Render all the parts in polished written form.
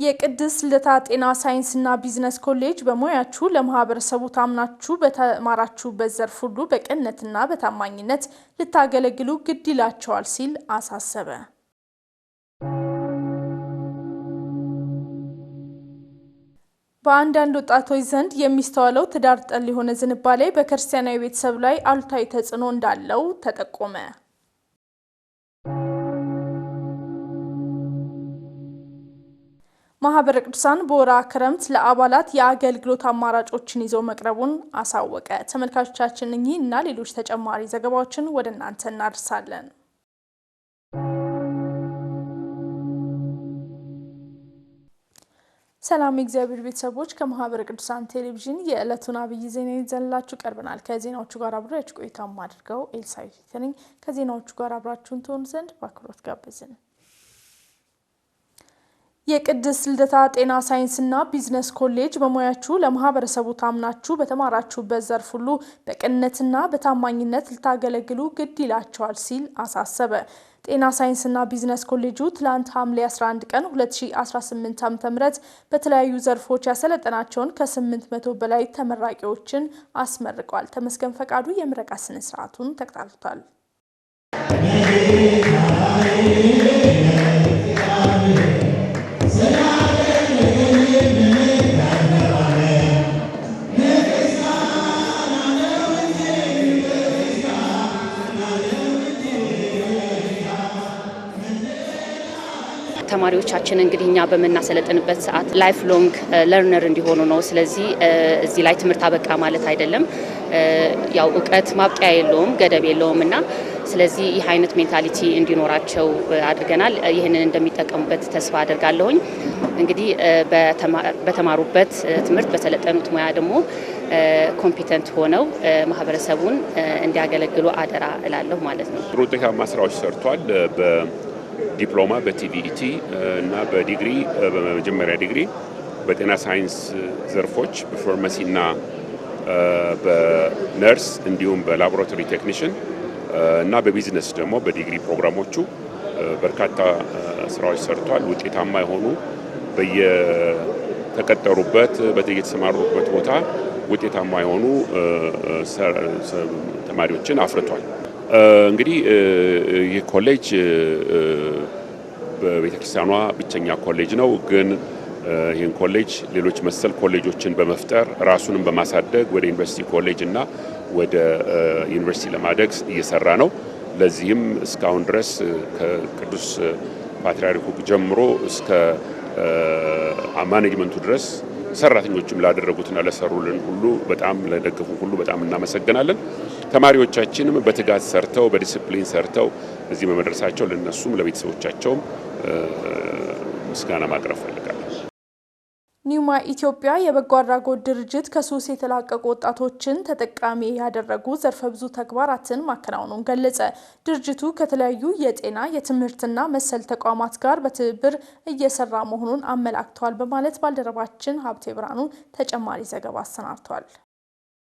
የቅድስት ልደታ ጤና ሳይንስና ቢዝነስ ኮሌጅ በሙያችሁ ለማህበረሰቡ ታምናችሁ በተማራችሁበት ዘርፍ ሁሉ በቅንነትና በታማኝነት ልታገለግሉ ግድ ይላቸዋል ሲል አሳሰበ። በአንዳንድ ወጣቶች ዘንድ የሚስተዋለው ትዳር ጠል የሆነ ዝንባሌ በክርስቲያናዊ ቤተሰብ ላይ አሉታዊ ተጽዕኖ እንዳለው ተጠቆመ። ማህበረ ቅዱሳን በወርሃ ክረምት ለአባላት የአገልግሎት አማራጮችን ይዘው መቅረቡን አሳወቀ። ተመልካቾቻችን እኚህና ሌሎች ተጨማሪ ዘገባዎችን ወደ እናንተ እናደርሳለን። ሰላም የእግዚአብሔር ቤተሰቦች፣ ከማህበረ ቅዱሳን ቴሌቪዥን የዕለቱን አብይ ዜና ይዘንላችሁ ቀርበናል። ከዜናዎቹ ጋር አብራችሁ ቆይታ ማድርገው ኤልሳይ ነኝ። ከዜናዎቹ ጋር አብራችሁን ትሆኑ ዘንድ በአክብሮት ጋበዝን። የቅድስት ልደታ ጤና ሳይንስና ቢዝነስ ኮሌጅ በሙያችሁ ለማህበረሰቡ ታምናችሁ በተማራችሁበት ዘርፍ ሁሉ በቅንነትና በታማኝነት ልታገለግሉ ግድ ይላቸዋል ሲል አሳሰበ። ጤና ሳይንስና ቢዝነስ ኮሌጁ ትላንት ሐምሌ 11 ቀን 2018 ዓ.ም በተለያዩ ዘርፎች ያሰለጠናቸውን ከ800 በላይ ተመራቂዎችን አስመርቋል። ተመስገን ፈቃዱ የምረቃ ስነ ስርዓቱን ተከታትሏል። ተማሪዎቻችን እንግዲህ እኛ በመናሰለጥንበት ሰዓት ላይፍ ሎንግ ለርነር እንዲሆኑ ነው። ስለዚህ እዚህ ላይ ትምህርት አበቃ ማለት አይደለም። ያው እውቀት ማብቂያ የለውም፣ ገደብ የለውም እና ስለዚህ ይህ አይነት ሜንታሊቲ እንዲኖራቸው አድርገናል። ይህንን እንደሚጠቀሙበት ተስፋ አደርጋለሁኝ። እንግዲህ በተማሩበት ትምህርት በሰለጠኑት ሙያ ደግሞ ኮምፒተንት ሆነው ማህበረሰቡን እንዲያገለግሉ አደራ እላለሁ ማለት ነው። ጥሩ ውጤታማ ስራዎች ሰርቷል። ዲፕሎማ በቲቪኢቲ እና በዲግሪ በመጀመሪያ ዲግሪ በጤና ሳይንስ ዘርፎች በፋርማሲና በነርስ እንዲሁም በላቦራቶሪ ቴክኒሽን እና በቢዝነስ ደግሞ በዲግሪ ፕሮግራሞቹ በርካታ ስራዎች ሰርቷል። ውጤታማ የሆኑ በየተቀጠሩበት በየተሰማሩበት ቦታ ውጤታማ የሆኑ ተማሪዎችን አፍርቷል። እንግዲህ ይህ ኮሌጅ በቤተክርስቲያኗ ብቸኛ ኮሌጅ ነው። ግን ይህን ኮሌጅ ሌሎች መሰል ኮሌጆችን በመፍጠር ራሱንም በማሳደግ ወደ ዩኒቨርሲቲ ኮሌጅ እና ወደ ዩኒቨርሲቲ ለማደግ እየሰራ ነው። ለዚህም እስካሁን ድረስ ከቅዱስ ፓትርያርኩ ጀምሮ እስከ ማኔጅመንቱ ድረስ ሰራተኞችም ላደረጉትና ለሰሩልን ሁሉ በጣም ለደገፉ ሁሉ በጣም እናመሰግናለን። ተማሪዎቻችንም በትጋት ሰርተው በዲሲፕሊን ሰርተው እዚህ በመድረሳቸው ለነሱም ለቤተሰቦቻቸውም ምስጋና ማቅረብ ፈልጋለሁ። ኒውማ ኢትዮጵያ የበጎ አድራጎት ድርጅት ከሱስ የተላቀቁ ወጣቶችን ተጠቃሚ ያደረጉ ዘርፈ ብዙ ተግባራትን ማከናወኑን ገለጸ። ድርጅቱ ከተለያዩ የጤና የትምህርትና መሰል ተቋማት ጋር በትብብር እየሰራ መሆኑን አመላክተዋል በማለት ባልደረባችን ሀብቴ ብርሃኑ ተጨማሪ ዘገባ አሰናድቷል።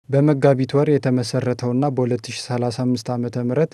በመጋቢት ወር የተመሰረተውና በ2035 ዓ.ም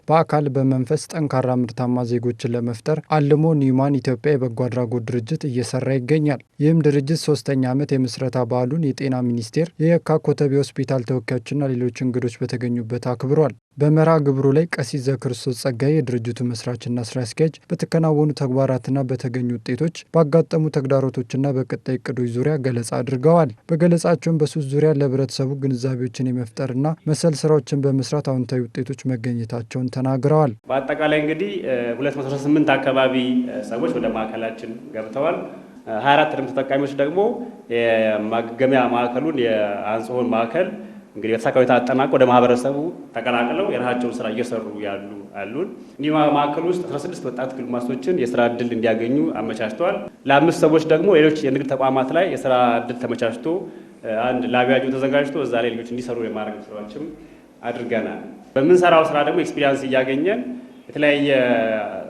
በአካል በመንፈስ ጠንካራ ምርታማ ዜጎችን ለመፍጠር አልሞ ኒውማን ኢትዮጵያ የበጎ አድራጎት ድርጅት እየሰራ ይገኛል። ይህም ድርጅት 3ኛ ዓመት የምስረታ በዓሉን የጤና ሚኒስቴር፣ የየካ ኮተቤ ሆስፒታል ተወካዮችና ሌሎች እንግዶች በተገኙበት አክብሯል። በመርሃ ግብሩ ላይ ቀሲስ ዘክርስቶስ ጸጋዬ የድርጅቱ መስራችና ስራ አስኪያጅ በተከናወኑ ተግባራትና በተገኙ ውጤቶች፣ ባጋጠሙ ተግዳሮቶችና በቀጣይ እቅዶች ዙሪያ ገለጻ አድርገዋል። በገለጻቸውም በሱስ ዙሪያ ለህብረተሰቡ ግንዛቤዎችን የመፍጠርና መሰል ስራዎችን በመስራት አዎንታዊ ውጤቶች መገኘታቸውን ተናግረዋል። በአጠቃላይ እንግዲህ 218 አካባቢ ሰዎች ወደ ማዕከላችን ገብተዋል። 24 ድርም ተጠቃሚዎች ደግሞ የማገገሚያ ማዕከሉን የአንጽሆን ማዕከል እንግዲህ በተሳካ ሁኔታ አጠናቀው ወደ ማህበረሰቡ ተቀላቅለው የራሳቸውን ስራ እየሰሩ ያሉን ኒውማ ማዕከል ውስጥ 16 ወጣት ግልማሶችን የስራ እድል እንዲያገኙ አመቻችተዋል። ለ5 ሰዎች ደግሞ ሌሎች የንግድ ተቋማት ላይ የስራ እድል ተመቻችቶ አንድ ላቢያጆ ተዘጋጅቶ እዛ ላይ ልጆች እንዲሰሩ የማድረግ ስራዎችም አድርገናል። በምንሰራው ስራ ደግሞ ኤክስፒሪያንስ እያገኘን የተለያየ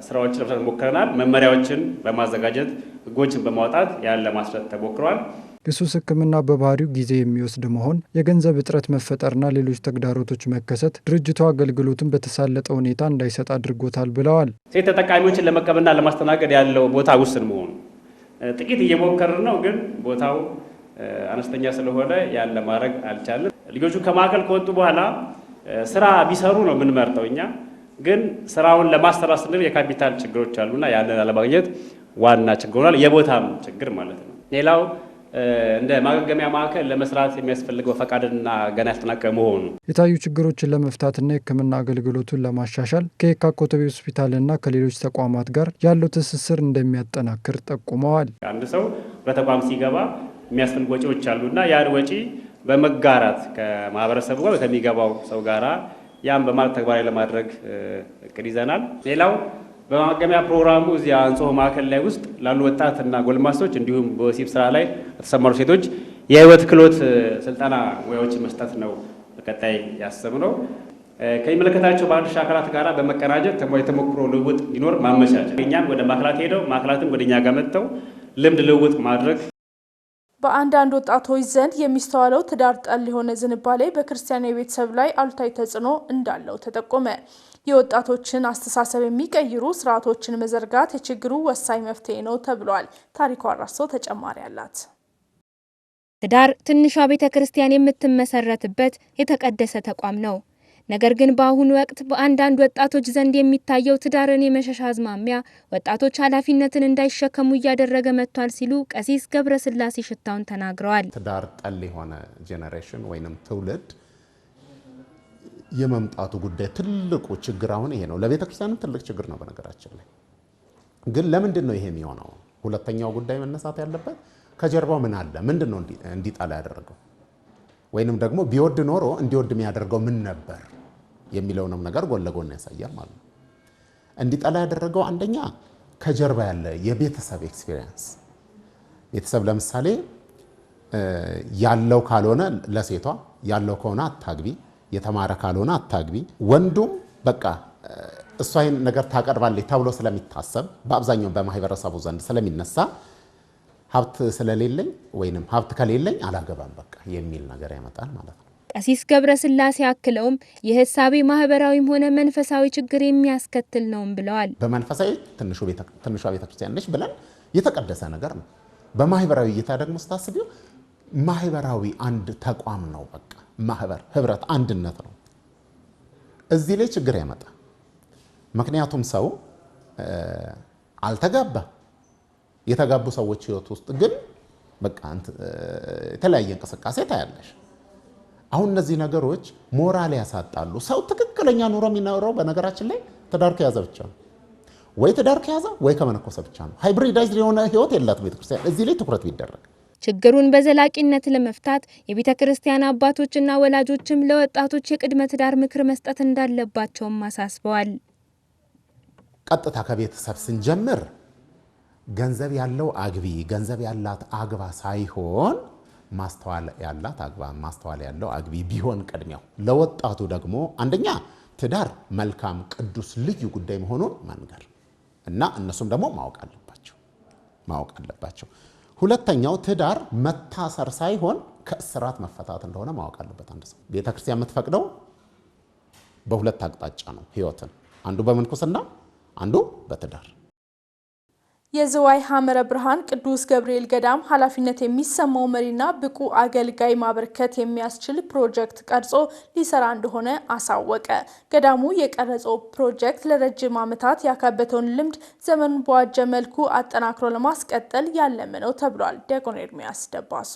ስራዎችን ለመስራት ሞክረናል። መመሪያዎችን በማዘጋጀት ህጎችን በማውጣት ያን ለማስረት ተሞክሯል። የሱስ ሕክምና በባህሪው ጊዜ የሚወስድ መሆን፣ የገንዘብ እጥረት መፈጠርና ሌሎች ተግዳሮቶች መከሰት ድርጅቱ አገልግሎቱን በተሳለጠ ሁኔታ እንዳይሰጥ አድርጎታል ብለዋል። ሴት ተጠቃሚዎችን ለመቀበልና ለማስተናገድ ያለው ቦታ ውስን መሆኑ ጥቂት እየሞከርን ነው፣ ግን ቦታው አነስተኛ ስለሆነ ያን ለማድረግ አልቻለም። ልጆቹ ከማዕከል ከወጡ በኋላ ስራ ቢሰሩ ነው የምንመርጠው እኛ። ግን ስራውን ለማሰራት ስንል የካፒታል ችግሮች አሉና ያንን አለማግኘት ዋና ችግር ሆኗል። የቦታም ችግር ማለት ነው። ሌላው እንደ ማገገሚያ ማዕከል ለመስራት የሚያስፈልገው ፈቃድና ገና ያልተጠናቀቀ መሆኑ የታዩ ችግሮችን ለመፍታትና የሕክምና አገልግሎቱን ለማሻሻል ከየካ ኮተቤ ሆስፒታልና ከሌሎች ተቋማት ጋር ያለው ትስስር እንደሚያጠናክር ጠቁመዋል። አንድ ሰው በተቋም ሲገባ የሚያስፈልጉ ወጪዎች አሉና ያን ወጪ በመጋራት ከማህበረሰቡ ጋር ከሚገባው ሰው ጋራ ያን በማለት ተግባራዊ ለማድረግ እቅድ ይዘናል። ሌላው በማገገሚያ ፕሮግራሙ እዚያ አንጾሆ ማዕከል ላይ ውስጥ ላሉ ወጣትና ጎልማሶች እንዲሁም በወሲብ ስራ ላይ የተሰማሩ ሴቶች የህይወት ክህሎት ስልጠና ሙያዎችን መስጠት ነው በቀጣይ ያሰብነው። ከሚመለከታቸው ባለድርሻ አካላት ጋር በመቀናጀት የተሞክሮ ልውውጥ ሊኖር ማመቻቸት፣ እኛም ወደ ማዕከላት ሄደው ማዕከላትም ወደ እኛ ጋር መጥተው ልምድ ልውውጥ ማድረግ። በአንዳንድ ወጣቶች ዘንድ የሚስተዋለው ትዳር ጠል የሆነ ዝንባሌ በክርስቲያናዊ ቤተሰብ ላይ አሉታዊ ተጽዕኖ እንዳለው ተጠቆመ። የወጣቶችን አስተሳሰብ የሚቀይሩ ስርዓቶችን መዘርጋት የችግሩ ወሳኝ መፍትሄ ነው ተብሏል። ታሪኩ አራሶ ተጨማሪ አላት። ትዳር ትንሿ ቤተ ክርስቲያን የምትመሰረትበት የተቀደሰ ተቋም ነው። ነገር ግን በአሁኑ ወቅት በአንዳንድ ወጣቶች ዘንድ የሚታየው ትዳርን የመሸሻ አዝማሚያ ወጣቶች ኃላፊነትን እንዳይሸከሙ እያደረገ መጥቷል ሲሉ ቀሲስ ገብረስላሴ ሽታውን ተናግረዋል። ትዳር ጠል የሆነ ጄኔሬሽን ወይንም ትውልድ የመምጣቱ ጉዳይ ትልቁ ችግር አሁን ይሄ ነው። ለቤተ ክርስቲያንም ትልቅ ችግር ነው። በነገራችን ላይ ግን ለምንድን ነው ይሄ የሚሆነው? ሁለተኛው ጉዳይ መነሳት ያለበት ከጀርባው ምን አለ? ምንድን ነው እንዲጠላ ያደረገው? ወይንም ደግሞ ቢወድ ኖሮ እንዲወድ የሚያደርገው ምን ነበር የሚለውንም ነገር ጎን ለጎን ያሳያል ማለት ነው። እንዲጠላ ያደረገው አንደኛ ከጀርባ ያለ የቤተሰብ ኤክስፒሪየንስ። ቤተሰብ ለምሳሌ ያለው ካልሆነ ለሴቷ፣ ያለው ከሆነ አታግቢ፣ የተማረ ካልሆነ አታግቢ። ወንዱም በቃ እሷ ይሄን ነገር ታቀርባለች ተብሎ ስለሚታሰብ በአብዛኛው በማህበረሰቡ ዘንድ ስለሚነሳ ሀብት ስለሌለኝ ወይንም ሀብት ከሌለኝ አላገባም በቃ የሚል ነገር ያመጣል ማለት ነው። ቀሲስ ገብረስላሴ አክለውም የሐሳቤ ማህበራዊም ሆነ መንፈሳዊ ችግር የሚያስከትል ነውም ብለዋል። በመንፈሳዊ ትንሿ ቤተክርስቲያን ነች ብለን የተቀደሰ ነገር ነው። በማህበራዊ እይታ ደግሞ ስታስቢው ማህበራዊ አንድ ተቋም ነው። በቃ ማህበር፣ ህብረት፣ አንድነት ነው። እዚህ ላይ ችግር ያመጣ። ምክንያቱም ሰው አልተጋባ የተጋቡ ሰዎች ህይወት ውስጥ ግን በቃ የተለያየ እንቅስቃሴ ታያለሽ። አሁን እነዚህ ነገሮች ሞራል ያሳጣሉ። ሰው ትክክለኛ ኑሮ የሚኖረው በነገራችን ላይ ትዳር ከያዘ ብቻ ነው። ወይ ትዳር ከያዘ ወይ ከመነኮሰ ብቻ ነው። ሃይብሪዳይዝድ የሆነ ህይወት የላትም ቤተክርስቲያን። እዚህ ላይ ትኩረት ቢደረግ ችግሩን በዘላቂነት ለመፍታት የቤተ ክርስቲያን አባቶችና ወላጆችም ለወጣቶች የቅድመ ትዳር ምክር መስጠት እንዳለባቸውም አሳስበዋል። ቀጥታ ከቤተሰብ ስንጀምር ገንዘብ ያለው አግቢ፣ ገንዘብ ያላት አግባ ሳይሆን ማስተዋል ያላት አግባ፣ ማስተዋል ያለው አግቢ ቢሆን ቅድሚያው። ለወጣቱ ደግሞ አንደኛ ትዳር መልካም፣ ቅዱስ፣ ልዩ ጉዳይ መሆኑን መንገር እና እነሱም ደግሞ ማወቅ አለባቸው። ሁለተኛው ትዳር መታሰር ሳይሆን ከእስራት መፈታት እንደሆነ ማወቅ አለበት አንድ ሰው። ቤተክርስቲያን የምትፈቅደው በሁለት አቅጣጫ ነው ህይወትን፣ አንዱ በምንኩስና አንዱ በትዳር። የዝዋይ ሐመረ ብርሃን ቅዱስ ገብርኤል ገዳም ኃላፊነት የሚሰማው መሪና ብቁ አገልጋይ ማበርከት የሚያስችል ፕሮጀክት ቀርጾ ሊሰራ እንደሆነ አሳወቀ። ገዳሙ የቀረጸው ፕሮጀክት ለረጅም ዓመታት ያካበተውን ልምድ ዘመኑን በዋጀ መልኩ አጠናክሮ ለማስቀጠል ያለመ ነው ተብሏል። ዲያቆን ኤርሚያስ ደባሱ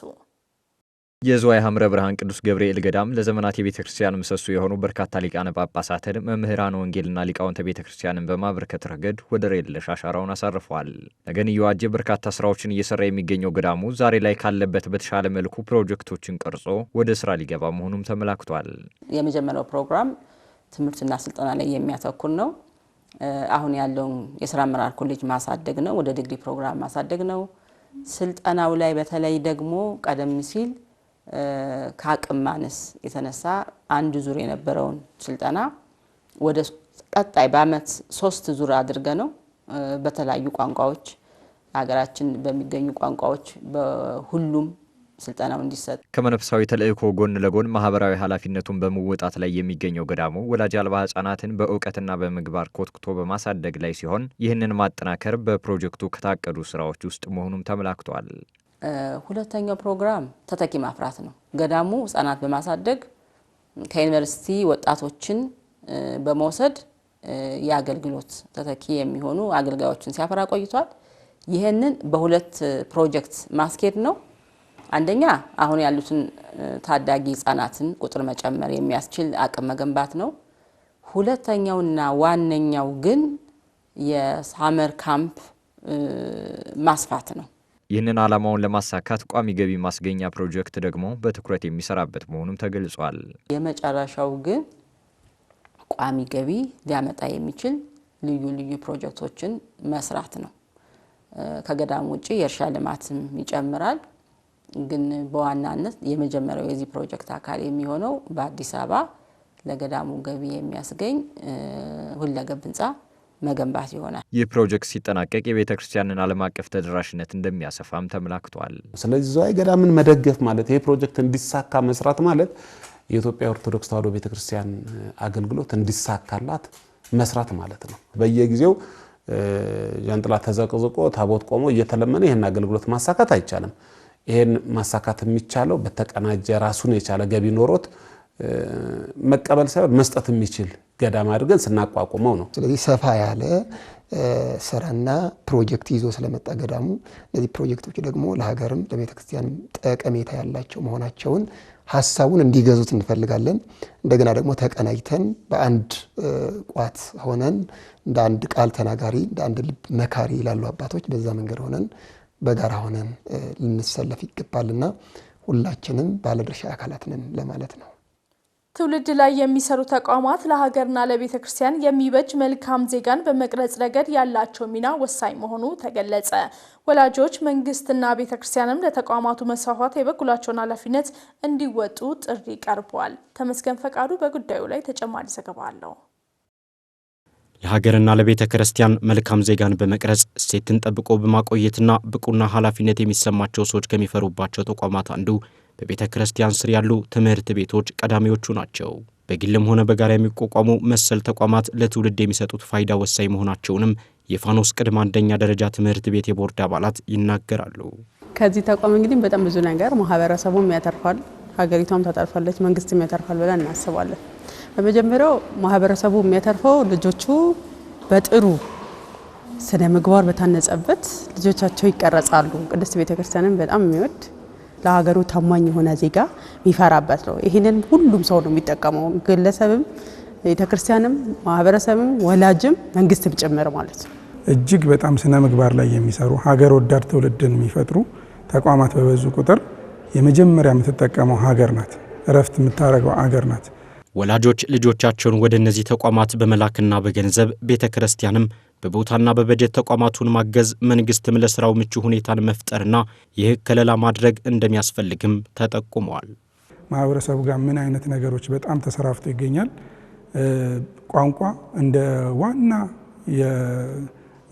የዝዋይ ሐመረ ብርሃን ቅዱስ ገብርኤል ገዳም ለዘመናት የቤተ ክርስቲያን ምሰሶ የሆኑ በርካታ ሊቃነ ጳጳሳትን፣ መምህራን ወንጌልና ሊቃውንተ ቤተ ክርስቲያንን በማበርከት ረገድ ወደር የለሽ አሻራውን አሳርፏል። ነገን እየዋጀ በርካታ ስራዎችን እየሰራ የሚገኘው ገዳሙ ዛሬ ላይ ካለበት በተሻለ መልኩ ፕሮጀክቶችን ቀርጾ ወደ ስራ ሊገባ መሆኑም ተመላክቷል። የመጀመሪያው ፕሮግራም ትምህርትና ስልጠና ላይ የሚያተኩር ነው። አሁን ያለውን የሥራ አመራር ኮሌጅ ማሳደግ ነው፣ ወደ ዲግሪ ፕሮግራም ማሳደግ ነው። ስልጠናው ላይ በተለይ ደግሞ ቀደም ሲል ከአቅም ማነስ የተነሳ አንድ ዙር የነበረውን ስልጠና ወደ ቀጣይ በአመት 3 ዙር አድርገ ነው በተለያዩ ቋንቋዎች ሀገራችን በሚገኙ ቋንቋዎች በሁሉም ስልጠናው እንዲሰጥ ከመንፈሳዊ ተልእኮ ጎን ለጎን ማህበራዊ ኃላፊነቱን በመወጣት ላይ የሚገኘው ገዳሙ ወላጅ አልባ ህጻናትን በእውቀትና በምግባር ኮትኩቶ በማሳደግ ላይ ሲሆን ይህንን ማጠናከር በፕሮጀክቱ ከታቀዱ ስራዎች ውስጥ መሆኑም ተመላክቷል። ሁለተኛው ፕሮግራም ተተኪ ማፍራት ነው። ገዳሙ ህጻናት በማሳደግ ከዩኒቨርሲቲ ወጣቶችን በመውሰድ የአገልግሎት ተተኪ የሚሆኑ አገልጋዮችን ሲያፈራ ቆይቷል። ይሄንን በሁለት ፕሮጀክት ማስኬድ ነው። አንደኛ አሁን ያሉትን ታዳጊ ህጻናትን ቁጥር መጨመር የሚያስችል አቅም መገንባት ነው። ሁለተኛውና ዋነኛው ግን የሳመር ካምፕ ማስፋት ነው። ይህንን ዓላማውን ለማሳካት ቋሚ ገቢ ማስገኛ ፕሮጀክት ደግሞ በትኩረት የሚሰራበት መሆኑም ተገልጿል። የመጨረሻው ግን ቋሚ ገቢ ሊያመጣ የሚችል ልዩ ልዩ ፕሮጀክቶችን መስራት ነው። ከገዳሙ ውጪ የእርሻ ልማትም ይጨምራል። ግን በዋናነት የመጀመሪያው የዚህ ፕሮጀክት አካል የሚሆነው በአዲስ አበባ ለገዳሙ ገቢ የሚያስገኝ ሁለገብ ህንጻ መገንባት ይሆናል። ይህ ፕሮጀክት ሲጠናቀቅ የቤተ ክርስቲያንን ዓለም አቀፍ ተደራሽነት እንደሚያሰፋም ተመላክቷል። ስለዚህ ዝዋይ ገዳምን መደገፍ ማለት ይሄ ፕሮጀክት እንዲሳካ መስራት ማለት የኢትዮጵያ ኦርቶዶክስ ተዋሕዶ ቤተክርስቲያን አገልግሎት እንዲሳካላት መስራት ማለት ነው። በየጊዜው ጃንጥላ ተዘቅዝቆ ታቦት ቆሞ እየተለመነ ይሄን አገልግሎት ማሳካት አይቻልም። ይሄን ማሳካት የሚቻለው በተቀናጀ ራሱን የቻለ ገቢ ኖሮት መቀበል ሳይሆን መስጠት የሚችል ገዳም አድርገን ስናቋቁመው ነው። ስለዚህ ሰፋ ያለ ስራና ፕሮጀክት ይዞ ስለመጣ ገዳሙ እነዚህ ፕሮጀክቶች ደግሞ ለሀገርም ለቤተክርስቲያንም ጠቀሜታ ያላቸው መሆናቸውን ሐሳቡን እንዲገዙት እንፈልጋለን። እንደገና ደግሞ ተቀናጅተን በአንድ ቋት ሆነን እንደ አንድ ቃል ተናጋሪ እንደ አንድ ልብ መካሪ ይላሉ አባቶች በዛ መንገድ ሆነን በጋራ ሆነን ልንሰለፍ ይገባልና ሁላችንም ባለድርሻ አካላት ነን ለማለት ነው። ትውልድ ላይ የሚሰሩ ተቋማት ለሀገርና ለቤተ ክርስቲያን የሚበጅ መልካም ዜጋን በመቅረጽ ረገድ ያላቸው ሚና ወሳኝ መሆኑ ተገለጸ። ወላጆች፣ መንግስትና ቤተ ክርስቲያንም ለተቋማቱ መስፋፋት የበኩላቸውን ኃላፊነት እንዲወጡ ጥሪ ቀርቧል። ተመስገን ፈቃዱ በጉዳዩ ላይ ተጨማሪ ዘገባ አለው። ለሀገርና ለቤተ ክርስቲያን መልካም ዜጋን በመቅረጽ እሴትን ጠብቆ በማቆየትና ብቁና ኃላፊነት የሚሰማቸው ሰዎች ከሚፈሩባቸው ተቋማት አንዱ በቤተ ክርስቲያን ስር ያሉ ትምህርት ቤቶች ቀዳሚዎቹ ናቸው። በግልም ሆነ በጋራ የሚቋቋሙ መሰል ተቋማት ለትውልድ የሚሰጡት ፋይዳ ወሳኝ መሆናቸውንም የፋኖስ ቅድመ አንደኛ ደረጃ ትምህርት ቤት የቦርድ አባላት ይናገራሉ። ከዚህ ተቋም እንግዲህ በጣም ብዙ ነገር ማህበረሰቡም ያተርፋል፣ ሀገሪቷም ታተርፋለች፣ መንግስትም ያተርፋል ብለን እናስባለን። በመጀመሪያው ማህበረሰቡ የሚያተርፈው ልጆቹ በጥሩ ስነ ምግባር በታነጸበት ልጆቻቸው ይቀረጻሉ። ቅድስት ቤተክርስቲያንን በጣም የሚወድ ለሀገሩ ታማኝ የሆነ ዜጋ የሚፈራበት ነው። ይሄንን ሁሉም ሰው ነው የሚጠቀመው፣ ግለሰብም፣ ቤተክርስቲያንም፣ ማህበረሰብም፣ ወላጅም መንግስትም ጭምር ማለት ነው። እጅግ በጣም ስነ ምግባር ላይ የሚሰሩ ሀገር ወዳድ ትውልድን የሚፈጥሩ ተቋማት በበዙ ቁጥር የመጀመሪያ የምትጠቀመው ሀገር ናት፣ እረፍት የምታደርገው ሀገር ናት። ወላጆች ልጆቻቸውን ወደ እነዚህ ተቋማት በመላክና በገንዘብ ቤተክርስቲያንም በቦታና በበጀት ተቋማቱን ማገዝ መንግስትም ለስራው ምቹ ሁኔታን መፍጠርና የህግ ከለላ ማድረግ እንደሚያስፈልግም ተጠቁመዋል። ማህበረሰቡ ጋር ምን አይነት ነገሮች በጣም ተሰራፍቶ ይገኛል? ቋንቋ እንደ ዋና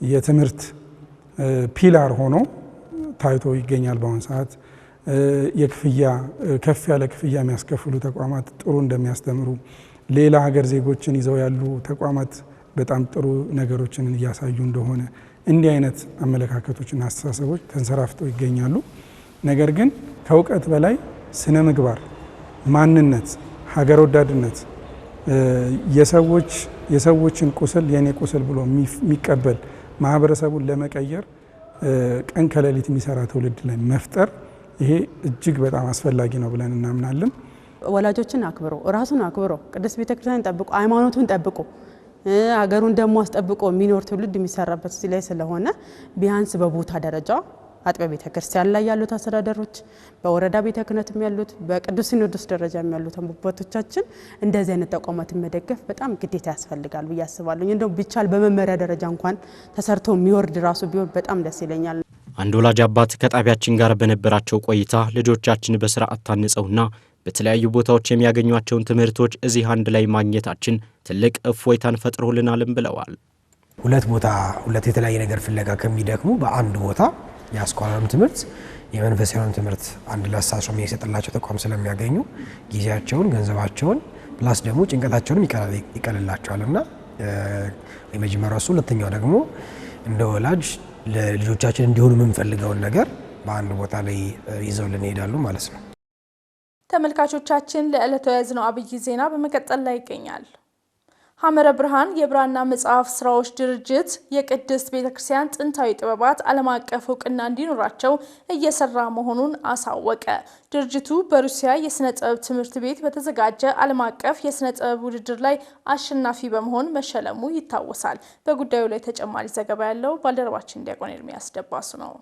የትምህርት ፒላር ሆኖ ታይቶ ይገኛል። በአሁኑ ሰዓት የክፍያ ከፍ ያለ ክፍያ የሚያስከፍሉ ተቋማት ጥሩ እንደሚያስተምሩ፣ ሌላ ሀገር ዜጎችን ይዘው ያሉ ተቋማት በጣም ጥሩ ነገሮችን እያሳዩ እንደሆነ እንዲህ አይነት አመለካከቶችና አስተሳሰቦች ተንሰራፍተው ይገኛሉ። ነገር ግን ከእውቀት በላይ ስነ ምግባር፣ ማንነት፣ ሀገር ወዳድነት፣ የሰዎችን ቁስል የኔ ቁስል ብሎ የሚቀበል ማህበረሰቡን ለመቀየር ቀን ከሌሊት የሚሰራ ትውልድ ላይ መፍጠር ይሄ እጅግ በጣም አስፈላጊ ነው ብለን እናምናለን። ወላጆችን አክብሮ ራሱን አክብሮ ቅድስት ቤተክርስቲያንን ጠብቆ ሃይማኖቱን ጠብቆ ሀገሩን ደግሞ አስጠብቆ የሚኖር ትውልድ የሚሰራበት እዚህ ላይ ስለሆነ ቢያንስ በቦታ ደረጃ አጥቢያ ቤተክርስቲያን ላይ ያሉት አስተዳደሮች፣ በወረዳ ቤተ ክህነትም ያሉት፣ በቅዱስ ሲኖዶስ ደረጃ ያሉት አባቶቻችን እንደዚህ አይነት ተቋማትን መደገፍ በጣም ግዴታ ያስፈልጋል ብዬ አስባለሁ። እንደው ቢቻል በመመሪያ ደረጃ እንኳን ተሰርቶ የሚወርድ ራሱ ቢሆን በጣም ደስ ይለኛል። አንድ ወላጅ አባት ከጣቢያችን ጋር በነበራቸው ቆይታ ልጆቻችን በስርዓት ታንጸውና በተለያዩ ቦታዎች የሚያገኟቸውን ትምህርቶች እዚህ አንድ ላይ ማግኘታችን ትልቅ እፎይታን ፈጥሮልናልም ብለዋል። ሁለት የተለያየ ነገር ፍለጋ ከሚደክሙ በአንድ ቦታ ያስቋራም ትምህርት የመንፈሳዊ ትምህርት አንድ ላይ አሳስሮ የሚሰጥላቸው ተቋም ስለሚያገኙ ጊዜያቸውን ገንዘባቸውን ፕላስ ደግሞ ጭንቀታቸውንም ይቀልላቸዋልና የመጀመሪያው እሱ ሁለተኛው ደግሞ እንደ ወላጅ ለልጆቻችን እንዲሆኑ የምንፈልገውን ነገር በአንድ ቦታ ላይ ይዘውልን ይሄዳሉ ማለት ነው። ተመልካቾቻችን ለዕለቱ ያዝነው አብይ ዜና በመቀጠል ላይ ይገኛል። ሐመረ ብርሃን የብራና መጽሐፍ ስራዎች ድርጅት የቅድስት ቤተክርስቲያን ጥንታዊ ጥበባት ዓለም አቀፍ እውቅና እንዲኖራቸው እየሰራ መሆኑን አሳወቀ። ድርጅቱ በሩሲያ የስነ ጥበብ ትምህርት ቤት በተዘጋጀ ዓለም አቀፍ የስነ ጥበብ ውድድር ላይ አሸናፊ በመሆን መሸለሙ ይታወሳል። በጉዳዩ ላይ ተጨማሪ ዘገባ ያለው ባልደረባችን ዲያቆን ኤርሚያስ ደባሱ ነው።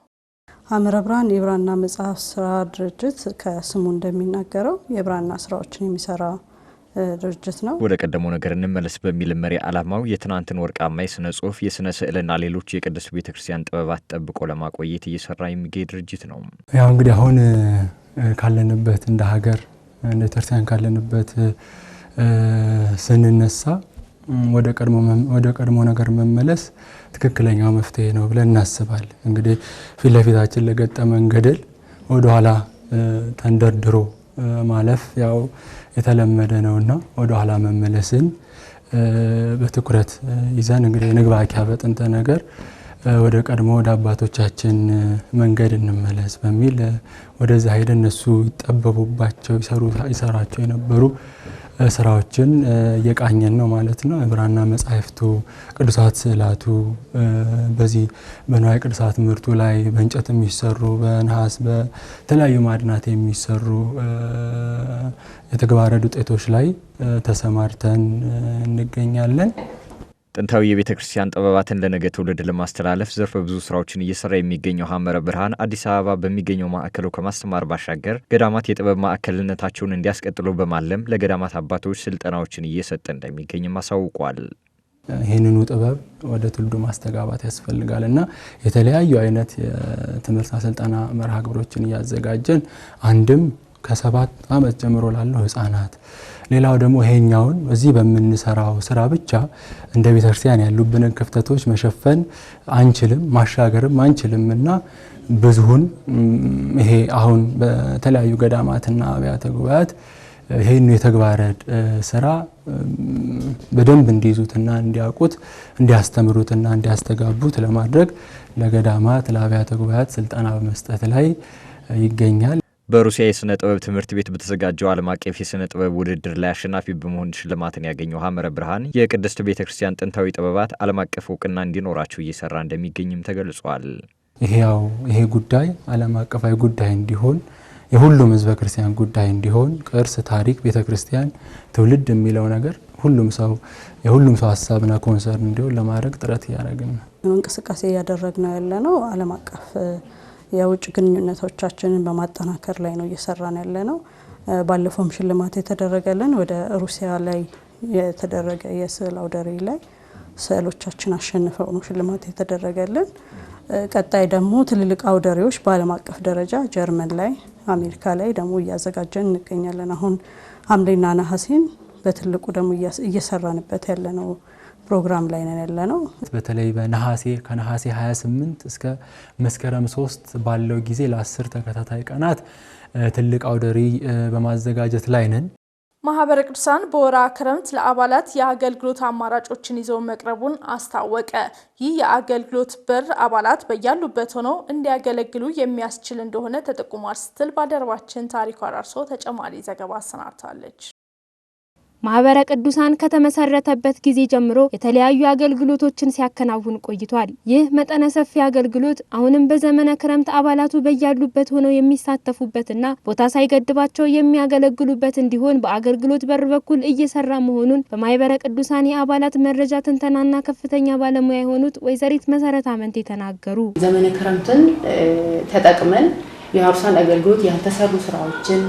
ሐመረ ብርሃን የብራና መጽሐፍ ስራ ድርጅት ከስሙ እንደሚናገረው የብራና ስራዎችን የሚሰራ ድርጅት ነው። ወደ ቀደመው ነገር እንመለስ በሚል መሪ ዓላማው የትናንትን ወርቃማ የስነ ጽሁፍ የስነ ስዕልና ሌሎች የቅድስት ቤተክርስቲያን ጥበባት ጠብቆ ለማቆየት እየሰራ የሚገኝ ድርጅት ነው። ያው እንግዲህ አሁን ካለንበት እንደ ሀገር እንደ ቤተክርስቲያን ካለንበት ስንነሳ ወደ ቀድሞ ነገር መመለስ ትክክለኛው መፍትሄ ነው ብለን እናስባለን። እንግዲህ ፊት ለፊታችን ለገጠመን ገደል ወደ ኋላ ተንደርድሮ ማለፍ ያው የተለመደ ነውና ወደ ኋላ መመለስን በትኩረት ይዘን እንግዲህ ንግባኪያ በጥንተ ነገር ወደ ቀድሞ ወደ አባቶቻችን መንገድ እንመለስ በሚል ወደዛ ሄደን እነሱ ይጠበቡባቸው ይሰራቸው የነበሩ ስራዎችን እየቃኘን ነው ማለት ነው። ብራና መጻሕፍቱ፣ ቅዱሳት ስዕላቱ በዚህ በንዋየ ቅዱሳት ምርቱ ላይ በእንጨት የሚሰሩ በነሐስ በተለያዩ ማዕድናት የሚሰሩ የተግባረ ውጤቶች ላይ ተሰማርተን እንገኛለን። ጥንታዊ የቤተ ክርስቲያን ጥበባትን ለነገ ትውልድ ለማስተላለፍ ዘርፈ ብዙ ስራዎችን እየሰራ የሚገኘው ሐመረ ብርሃን አዲስ አበባ በሚገኘው ማዕከሉ ከማስተማር ባሻገር ገዳማት የጥበብ ማዕከልነታቸውን እንዲያስቀጥሉ በማለም ለገዳማት አባቶች ስልጠናዎችን እየሰጠ እንደሚገኝም አሳውቋል። ይህንኑ ጥበብ ወደ ትውልዱ ማስተጋባት ያስፈልጋልና የተለያዩ አይነት የትምህርት ስልጠና መርሃ ግብሮችን እያዘጋጀን አንድም ከ7 ዓመት ጀምሮ ላለው ህፃናት ሌላው ደግሞ ይሄኛውን እዚህ በመንሰራው ስራ ብቻ እንደ ቤተክርስቲያን ያሉብንን ክፍተቶች መሸፈን አንችልም ማሻገርም አንችልምና ብዙውን ይሄ አሁን በተለያዩ ገዳማትና አብያተ ጉባኤያት ይሄን የተግባረ ስራ በደንብ እንዲይዙትና እንዲያውቁት እንዲያስተምሩትና እንዲያስተጋቡት ለማድረግ ለገዳማት ለአብያተ ጉባኤያት ስልጠና በመስጠት ላይ ይገኛል። በሩሲያ የስነ ጥበብ ትምህርት ቤት በተዘጋጀው ዓለም አቀፍ የስነ ጥበብ ውድድር ላይ አሸናፊ በመሆን ሽልማትን ያገኘው ሐመረ ብርሃን የቅድስት ቤተክርስቲያን ጥንታዊ ጥበባት ዓለም አቀፍ እውቅና እንዲኖራቸው እየሰራ እንደሚገኝም ተገልጿል። ይሄ ጉዳይ ዓለም አቀፋዊ ጉዳይ እንዲሆን የሁሉም ህዝበ ክርስቲያን ጉዳይ እንዲሆን ቅርስ፣ ታሪክ፣ ቤተክርስቲያን፣ ትውልድ የሚለው ነገር የሁሉም ሰው ሀሳብና ኮንሰርን እንዲሆን ለማድረግ ጥረት እያደረግን ነው። እንቅስቃሴ እያደረግን ያለነው ዓለም አቀፍ የውጭ ግንኙነቶቻችንን በማጠናከር ላይ ነው እየሰራን ያለነው። ባለፈውም ሽልማት የተደረገልን ወደ ሩሲያ ላይ የተደረገ የስዕል አውደ ርዕይ ላይ ስዕሎቻችን አሸንፈው ነው ሽልማት የተደረገልን። ቀጣይ ደግሞ ትልልቅ አውደ ርዕዮች በዓለም አቀፍ ደረጃ ጀርመን ላይ፣ አሜሪካ ላይ ደግሞ እያዘጋጀን እንገኛለን። አሁን ሐምሌና ነሐሴን በትልቁ ደግሞ እየሰራንበት ያለነው ፕሮግራም ላይ ነን ያለነው። በተለይ ከነሐሴ 28 እስከ መስከረም 3 ባለው ጊዜ ለ10 ተከታታይ ቀናት ትልቅ አውደ ርዕይ በማዘጋጀት ላይ ነን። ማህበረ ቅዱሳን በወርሃ ክረምት ለአባላት የአገልግሎት አማራጮችን ይዘው መቅረቡን አስታወቀ። ይህ የአገልግሎት በር አባላት በያሉበት ሆነው እንዲያገለግሉ የሚያስችል እንደሆነ ተጠቁሟል ስትል ባልደረባችን ታሪኩ አራርሶ ተጨማሪ ዘገባ አሰናድታለች። ማህበረ ቅዱሳን ከተመሰረተበት ጊዜ ጀምሮ የተለያዩ አገልግሎቶችን ሲያከናውን ቆይቷል። ይህ መጠነ ሰፊ አገልግሎት አሁንም በዘመነ ክረምት አባላቱ በያሉበት ሆነው የሚሳተፉበትና ቦታ ሳይገድባቸው የሚያገለግሉበት እንዲሆን በአገልግሎት በር በኩል እየሰራ መሆኑን በማህበረ ቅዱሳን የአባላት መረጃ ትንተናና ከፍተኛ ባለሙያ የሆኑት ወይዘሪት መሰረት አመንቴ ተናገሩ። ዘመነ ክረምትን ተጠቅመን የአርሳን አገልግሎት ያልተሰሩ ስራዎችን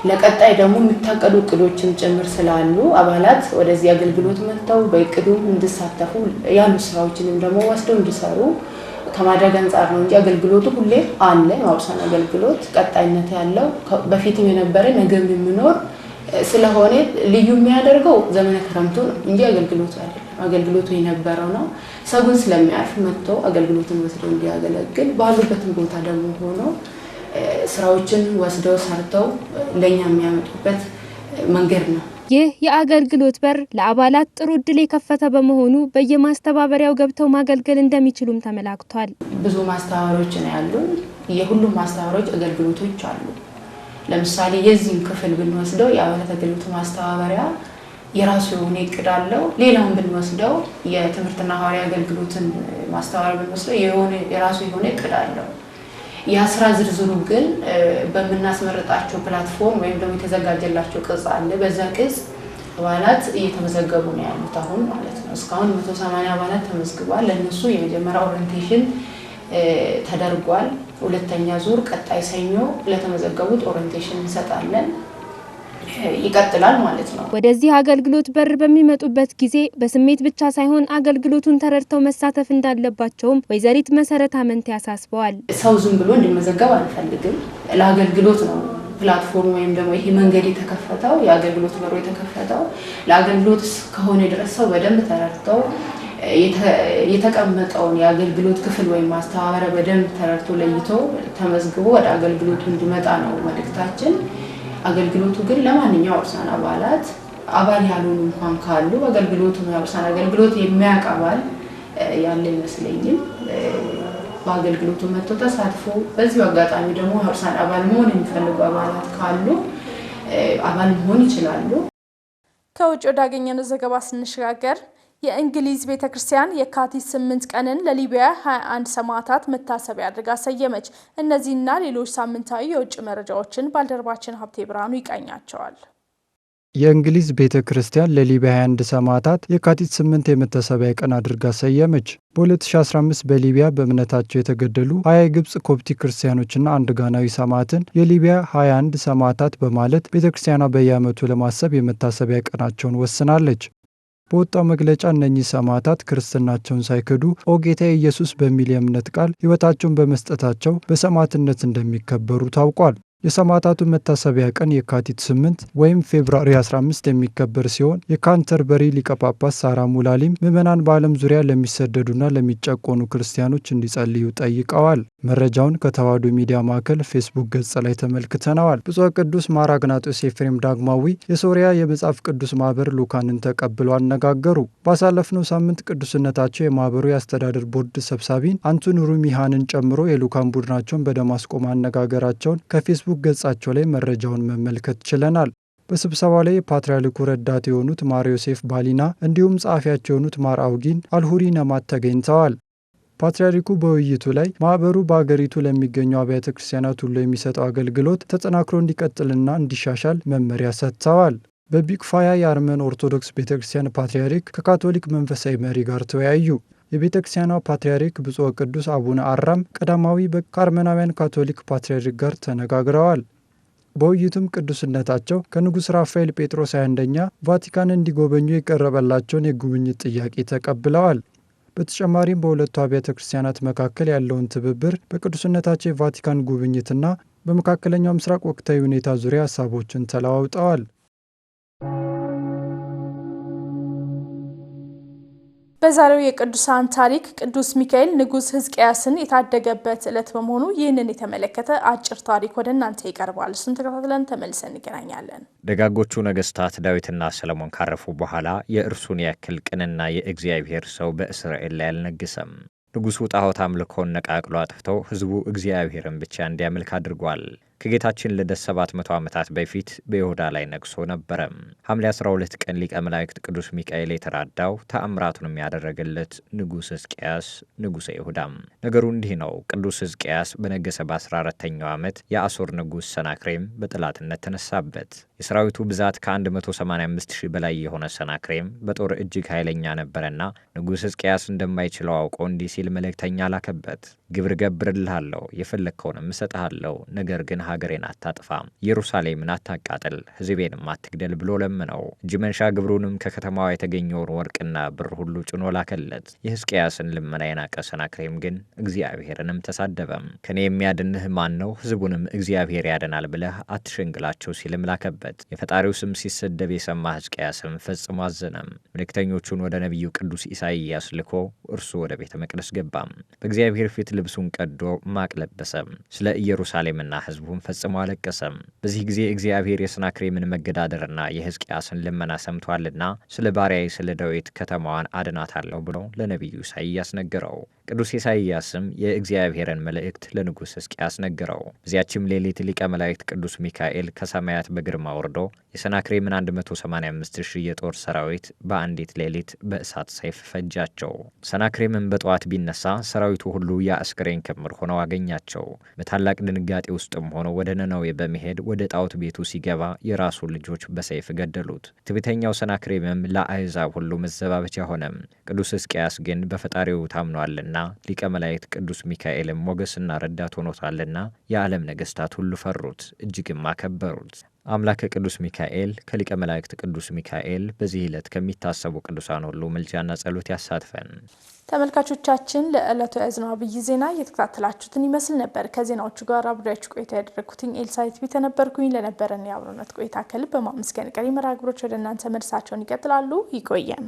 ለቀጣይ ደግሞ የሚታቀዱ እቅዶችን ጭምር ስላሉ አባላት ወደዚህ አገልግሎት መጥተው በእቅዱ እንዲሳተፉ ያሉ ስራዎችንም ደግሞ ወስደው እንዲሰሩ ከማድረግ አንጻር ነው እንጂ አገልግሎቱ ሁሌ አለ። የአርሳን አገልግሎት ቀጣይነት ያለው በፊትም የነበረ ነገም የሚኖር ስለሆነ ልዩ የሚያደርገው ዘመነ ክረምቱ ነው እንጂ አገልግሎቱ አይደለም። አገልግሎቱ የነበረው ነው። ሰውን ስለሚያርፍ መጥቶ አገልግሎቱን ወስደው እንዲያገለግል ባሉበትም ቦታ ደግሞ ሆኖ ስራዎችን ወስደው ሰርተው ለኛ የሚያመጡበት መንገድ ነው። ይህ የአገልግሎት በር ለአባላት ጥሩ እድል የከፈተ በመሆኑ በየማስተባበሪያው ገብተው ማገልገል እንደሚችሉም ተመላክቷል። ብዙ ማስተባበሪያዎች ነው ያሉን። የሁሉም ማስተባበሪያዎች አገልግሎቶች አሉ። ለምሳሌ የዚህን ክፍል ብንወስደው የአባላት አገልግሎት ማስተባበሪያ የራሱ የሆነ እቅድ አለው። ሌላውን ብንወስደው የትምህርትና ሐዋርያዊ አገልግሎትን ማስተባበሪያ ብንወስደው የራሱ የሆነ እቅድ አለው። የስራ ዝርዝሩ ግን በመናስመረጣቸው ፕላትፎርም ወይም ደግሞ የተዘጋጀላቸው ቅጽ አለ። በዛ ቅጽ አባላት እየተመዘገቡ ነው ያሉት አሁን ማለት ነው። እስካሁን 180 አባላት ተመዝግቧል። ለነሱ የመጀመሪያ ኦሪንቴሽን ተደርጓል። ሁለተኛ ዙር ቀጣይ ሰኞ ለተመዘገቡት ኦሪንቴሽን እንሰጣለን። ይቀጥላል ማለት ነው። ወደዚህ አገልግሎት በር በሚመጡበት ጊዜ በስሜት ብቻ ሳይሆን አገልግሎቱን ተረድተው መሳተፍ እንዳለባቸውም ወይዘሪት መሰረት አመንቴ ያሳስበዋል። ሰው ዝም ብሎ እንዲመዘገብ አንፈልግም። ለአገልግሎት ነው ፕላትፎርም ወይም ደግሞ ይሄ መንገድ የተከፈተው የአገልግሎት በሩ የተከፈተው ለአገልግሎት ከሆነ ድረስ ሰው በደንብ ተረድተው የተቀመጠውን የአገልግሎት ክፍል ወይም ማስተባበሪያ በደንብ ተረድቶ ለይቶ ተመዝግቦ ወደ አገልግሎቱ እንዲመጣ ነው መልእክታችን። አገልግሎቱ ግን ለማንኛውም አውርሳን አባላት አባል ያልሆኑ እንኳን ካሉ አገልግሎቱ አውርሳን አገልግሎት የሚያውቅ አባል ያለ ይመስለኛል። በአገልግሎቱ መጥቶ ተሳትፎ በዚህ አጋጣሚ ደግሞ አውርሳን አባል መሆን የሚፈልጉ አባላት ካሉ አባል መሆን ይችላሉ። ከውጭ ወዳገኘነው ዘገባ ስንሸጋገር የእንግሊዝ ቤተክርስቲያን የካቲት 8 ቀንን ለሊቢያ 21 ሰማዕታት መታሰቢያ አድርጋ ሰየመች። እነዚህና ሌሎች ሳምንታዊ የውጭ መረጃዎችን ባልደረባችን ሀብቴ ብርሃኑ ይቃኛቸዋል። የእንግሊዝ ቤተክርስቲያን ለሊቢያ 21 ሰማዕታት የካቲት 8 የመታሰቢያ ቀን አድርጋ ሰየመች። በ2015 በሊቢያ በእምነታቸው የተገደሉ 20 የግብጽ ኮፕቲክ ክርስቲያኖችና አንድ ጋናዊ ሰማዕትን የሊቢያ 21 ሰማዕታት በማለት ቤተክርስቲያኗ በየዓመቱ ለማሰብ የመታሰቢያ ቀናቸውን ወስናለች። በወጣው መግለጫ እነኚህ ሰማዕታት ክርስትናቸውን ሳይክዱ ኦ ጌታዬ ኢየሱስ በሚል የእምነት ቃል ሕይወታቸውን በመስጠታቸው በሰማዕትነት እንደሚከበሩ ታውቋል። የሰማዕታቱ መታሰቢያ ቀን የካቲት 8 ወይም ፌብሩዋሪ 15 የሚከበር ሲሆን የካንተርበሪ ሊቀ ጳጳስ ሳራ ሙላሊም ምዕመናን በዓለም ዙሪያ ለሚሰደዱና ለሚጨቆኑ ክርስቲያኖች እንዲጸልዩ ጠይቀዋል። መረጃውን ከተዋሕዶ ሚዲያ ማዕከል ፌስቡክ ገጽ ላይ ተመልክተነዋል። ብፁዕ ቅዱስ ማር አግናጦስ ኤፍሬም ዳግማዊ የሶሪያ የመጽሐፍ ቅዱስ ማህበር ልኡካንን ተቀብለው አነጋገሩ። ባሳለፍነው ሳምንት ቅዱስነታቸው የማህበሩ የአስተዳደር ቦርድ ሰብሳቢን አንቱን ሩሚሃንን ጨምሮ የልኡካን ቡድናቸውን በደማስቆ ማነጋገራቸውን ከፌስቡክ ገጻቸው ላይ መረጃውን መመልከት ችለናል። በስብሰባው ላይ የፓትርያርኩ ረዳት የሆኑት ማር ዮሴፍ ባሊና እንዲሁም ጸሐፊያቸው የሆኑት ማር አውጊን አልሁሪ ነማት ተገኝተዋል። ፓትርያርኩ በውይይቱ ላይ ማህበሩ በአገሪቱ ለሚገኙ አብያተ ክርስቲያናት ሁሉ የሚሰጠው አገልግሎት ተጠናክሮ እንዲቀጥልና እንዲሻሻል መመሪያ ሰጥተዋል። በቢክፋያ የአርመን ኦርቶዶክስ ቤተክርስቲያን ፓትርያርክ ከካቶሊክ መንፈሳዊ መሪ ጋር ተወያዩ። የቤተ ክርስቲያኗ ፓትርያርክ ብፁዕ ቅዱስ አቡነ አራም ቀዳማዊ ከአርመናውያን ካቶሊክ ፓትርያርክ ጋር ተነጋግረዋል። በውይይቱም ቅዱስነታቸው ከንጉሥ ራፋኤል ጴጥሮስ 21ኛ ቫቲካን እንዲጎበኙ የቀረበላቸውን የጉብኝት ጥያቄ ተቀብለዋል። በተጨማሪም በሁለቱ አብያተ ክርስቲያናት መካከል ያለውን ትብብር፣ በቅዱስነታቸው የቫቲካን ጉብኝትና በመካከለኛው ምስራቅ ወቅታዊ ሁኔታ ዙሪያ ሀሳቦችን ተለዋውጠዋል። በዛሬው የቅዱሳን ታሪክ ቅዱስ ሚካኤል ንጉሥ ሕዝቅያስን የታደገበት ዕለት በመሆኑ ይህንን የተመለከተ አጭር ታሪክ ወደ እናንተ ይቀርባል። እሱን ተከታትለን ተመልሰን እንገናኛለን። ደጋጎቹ ነገስታት ዳዊትና ሰለሞን ካረፉ በኋላ የእርሱን ያክል ቅንና የእግዚአብሔር ሰው በእስራኤል ላይ አልነገሰም። ንጉሡ ጣዖት አምልኮን ነቃቅሎ አጥፍተው ሕዝቡ እግዚአብሔርን ብቻ እንዲያመልክ አድርጓል። ከጌታችን ልደት 700 ዓመታት በፊት በይሁዳ ላይ ነግሶ ነበረ። ሐምሌ 12 ቀን ሊቀ መላእክት ቅዱስ ሚካኤል የተራዳው ተአምራቱንም ያደረገለት ንጉሥ ሕዝቅያስ ንጉሠ ይሁዳም። ነገሩ እንዲህ ነው። ቅዱስ ሕዝቅያስ በነገሰ በ14ኛው ዓመት የአሦር ንጉሥ ሰናክሬም በጠላትነት ተነሳበት። የሰራዊቱ ብዛት ከ185,000 በላይ የሆነ ሰናክሬም በጦር እጅግ ኃይለኛ ነበረና ንጉሥ ሕዝቅያስ እንደማይችለው አውቆ እንዲህ ሲል መልእክተኛ ላከበት። ግብር ገብርልሃለሁ፣ የፈለግከውንም እሰጥሃለሁ፣ ነገር ግን ሀገሬን አታጥፋ፣ ኢየሩሳሌምን አታቃጥል፣ ሕዝቤንም አትግደል ብሎ ለምነው። እጅ መንሻ ግብሩንም ከከተማዋ የተገኘውን ወርቅና ብር ሁሉ ጭኖ ላከለት። የሕዝቅያስን ልመና የናቀ ሰናክሬም ግን እግዚአብሔርንም ተሳደበም። ከኔ የሚያድንህ ማን ነው? ሕዝቡንም እግዚአብሔር ያድናል ብለህ አትሸንግላቸው ሲልም ላከበት። የፈጣሪው ስም ሲሰደብ የሰማ ሕዝቅያስም ፈጽሞ አዘነም። መልእክተኞቹን ወደ ነቢዩ ቅዱስ ኢሳይያስ ልኮ እርሱ ወደ ቤተ መቅደስ ገባም። በእግዚአብሔር ፊት ልብሱን ቀዶ ማቅ ለበሰም። ስለ ኢየሩሳሌምና ሕዝቡን ፈጽሞ አለቀሰም። በዚህ ጊዜ እግዚአብሔር የሰናክሬምን መገዳደርና የሕዝቅያስን ልመና ሰምቷልና ስለ ባሪያዬ ስለ ዳዊት ከተማዋን አድናታለሁ ብሎ ለነቢዩ ኢሳይያስ ነገረው። ቅዱስ ኢሳይያስም የእግዚአብሔርን መልእክት ለንጉሥ ሕዝቅያስ ነገረው። በዚያችም ሌሊት ሊቀ መላእክት ቅዱስ ሚካኤል ከሰማያት በግርማ ወርዶ የሰናክሬምን 185,000 የጦር ሰራዊት በአንዲት ሌሊት በእሳት ሰይፍ ፈጃቸው። ሰናክሬምን በጠዋት ቢነሳ ሰራዊቱ ሁሉ የአስክሬን ክምር ሆነው አገኛቸው። በታላቅ ድንጋጤ ውስጥም ሆኖ ወደ ነነዌ በመሄድ ወደ ጣዖት ቤቱ ሲገባ የራሱ ልጆች በሰይፍ ገደሉት። ትዕቢተኛው ሰናክሬምም ለአሕዛብ ሁሉ መዘባበቻ ሆነም። ቅዱስ ሕዝቅያስ ግን በፈጣሪው ታምኗልና ሊቀ መላእክት ቅዱስ ሚካኤልም ሞገስና ረዳት ሆኖታልና የዓለም ነገስታት ሁሉ ፈሩት፣ እጅግም አከበሩት። አምላከ ቅዱስ ሚካኤል ከሊቀ መላእክት ቅዱስ ሚካኤል በዚህ ዕለት ከሚታሰቡ ቅዱሳን ሁሉ ምልጃና ጸሎት ያሳትፈን። ተመልካቾቻችን ለዕለቱ ያዝነው አብይ ዜና እየተከታተላችሁትን ይመስል ነበር። ከዜናዎቹ ጋር አብሬያችሁ ቆይታ ያደረኩትኝ ኤልሳይት ቢተ ነበርኩኝ። ለነበረን የአብሮነት ቆይታ ከልብ በማመስገን ቀሪ መርሃ ግብሮች ወደ እናንተ መድረሳቸውን ይቀጥላሉ። ይቆየን።